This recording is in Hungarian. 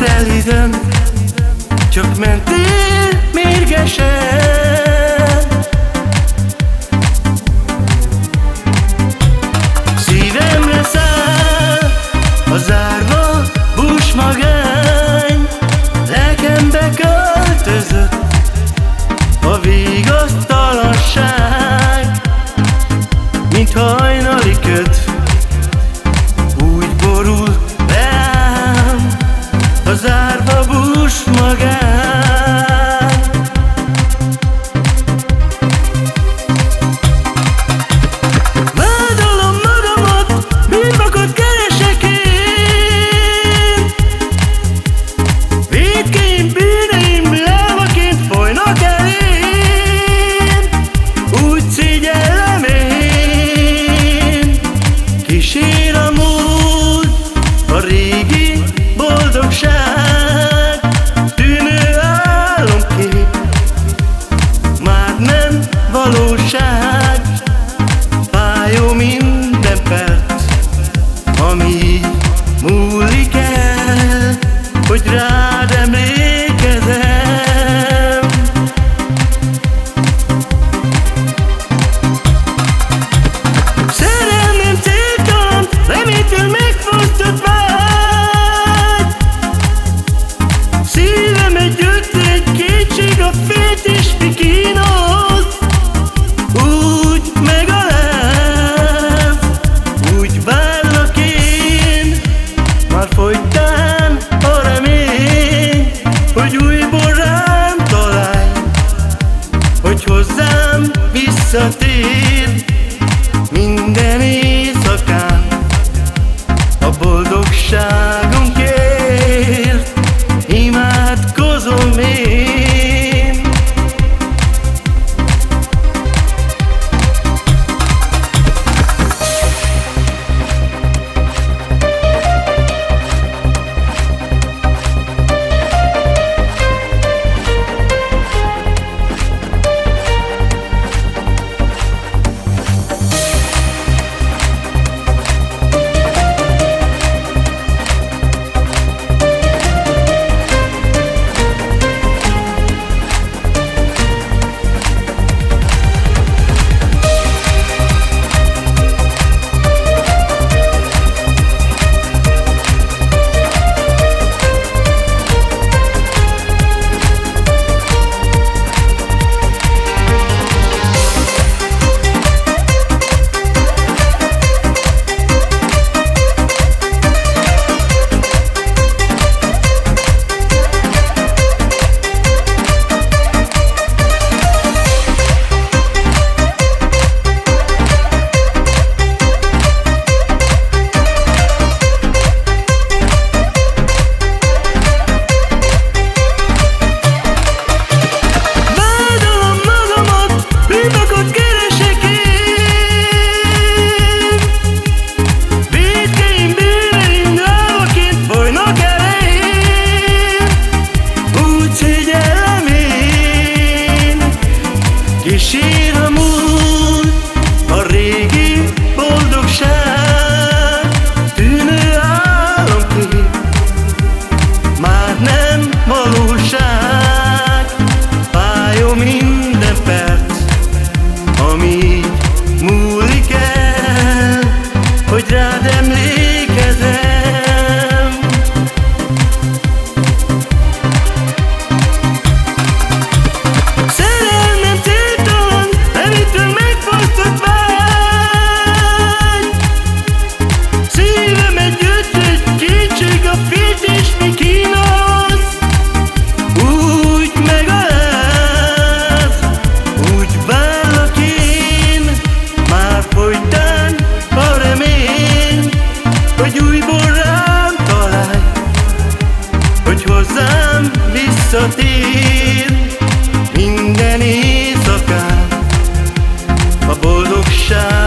szeliden, csak mentél mérgesen. Szívemre száll a zárva buszmagány, lelkembe költözött a vigasztalanság, mint hajnali köd, úgy borul rám a zárva buszmagány. Vádolom magamat, bűnbakot keresek én, vétkeim, bűneim lávaként folynak elém, úgy szégyellem én. Kísér a múlt, a régi boldogság, tűnő álomkép, már nem valóság. Fájó minden perc, ami múlik el, hogy rád emlékezem. Szerelmem céltalan, remétől megfosztott vágy, szívem együtt egy kétség, a féltés mi kínos, úgy megaláz, úgy várlak én. Már fogytán a remény, hogy újból rám találj, hogy hozzám visszatér minden éjszakán. A boldogságunkért imádkozom én. Kísér a múlt, a régi boldogság, tűnő álomkép, már nem valóság. Fájó minden perc, ami így múlik el, hogy rád emlékezem. Hozzám visszatér minden éjszakán a boldogság.